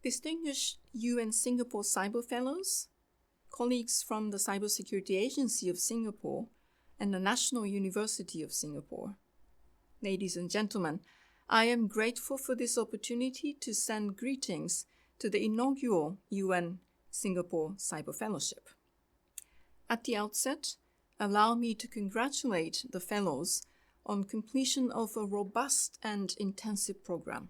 Distinguished UN Singapore Cyber Fellows, colleagues from the Cybersecurity Agency of Singapore and the National University of Singapore, ladies and gentlemen, I am grateful for this opportunity to send greetings to the inaugural UN Singapore Cyber Fellowship. At the outset, allow me to congratulate the fellows on completion of a robust and intensive program.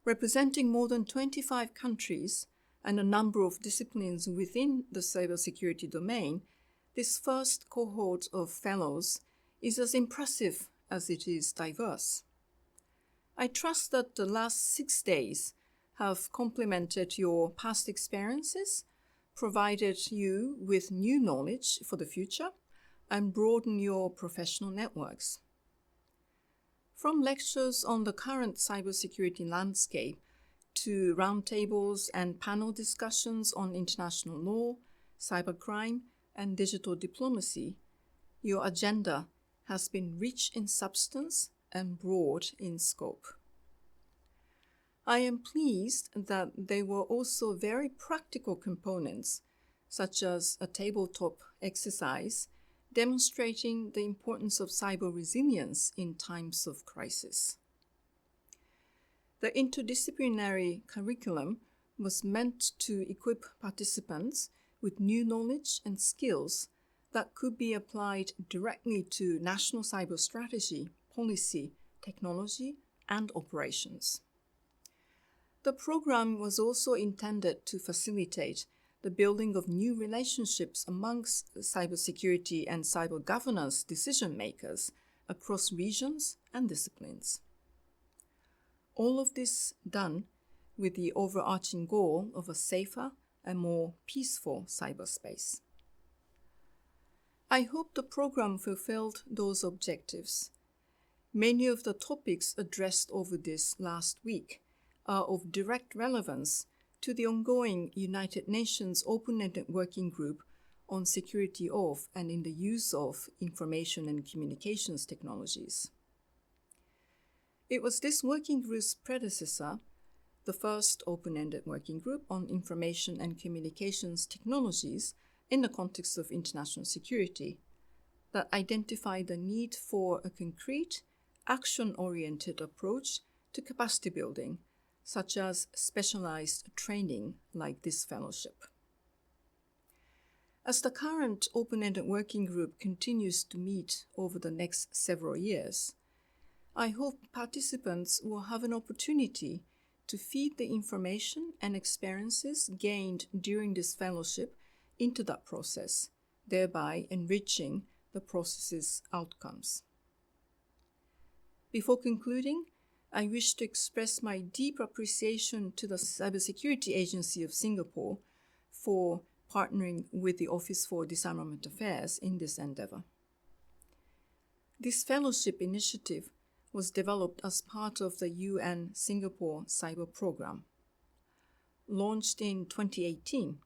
Representing more than 25 countries and a number of disciplines within the cybersecurity domain, this first cohort of fellows is as impressive as it is diverse. I trust that the last 6 days have complemented your past experiences, provided you with new knowledge for the future, and broaden your professional networks. From lectures on the current cybersecurity landscape to roundtables and panel discussions on international law, cybercrime, and digital diplomacy, your agenda has been rich in substance and broad in scope. I am pleased that there were also very practical components, such as a tabletop exercise demonstrating the importance of cyber resilience in times of crisis. The interdisciplinary curriculum was meant to equip participants with new knowledge and skills that could be applied directly to national cyber strategy, policy, technology, and operations. The program was also intended to facilitate the building of new relationships amongst cybersecurity and cyber governance decision makers across regions and disciplines. All of this done with the overarching goal of a safer and more peaceful cyberspace. I hope the program fulfilled those objectives. Many of the topics addressed over this last week are of direct relevance to the ongoing United Nations Open-Ended Working Group on Security of and in the Use of Information and Communications Technologies. It was this working group's predecessor, the first Open-Ended Working Group on Information and Communications Technologies in the context of international security, that identified the need for a concrete, action-oriented approach to capacity building, such as specialized training like this fellowship. As the current Open-Ended Working Group continues to meet over the next several years, I hope participants will have an opportunity to feed the information and experiences gained during this fellowship into that process, thereby enriching the process's outcomes. Before concluding, I wish to express my deep appreciation to the Cybersecurity Agency of Singapore for partnering with the Office for Disarmament Affairs in this endeavor. This fellowship initiative was developed as part of the UN Singapore Cyber Program. Launched in 2018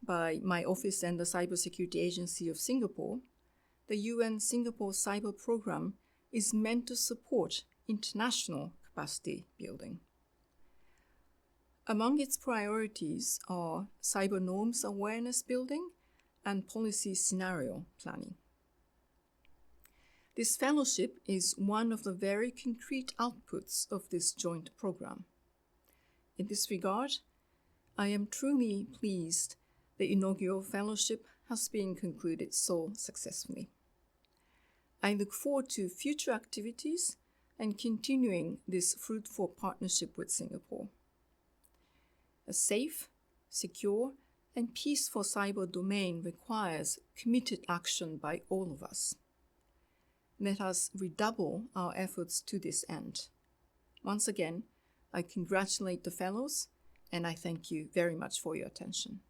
by my office and the Cybersecurity Agency of Singapore, the UN Singapore Cyber Program is meant to support international capacity building. Among its priorities are cyber norms awareness building and policy scenario planning. This fellowship is one of the very concrete outputs of this joint program. In this regard, I am truly pleased the inaugural fellowship has been concluded so successfully. I look forward to future activities and continuing this fruitful partnership with Singapore. A safe, secure, and peaceful cyber domain requires committed action by all of us. Let us redouble our efforts to this end. Once again, I congratulate the fellows, and I thank you very much for your attention.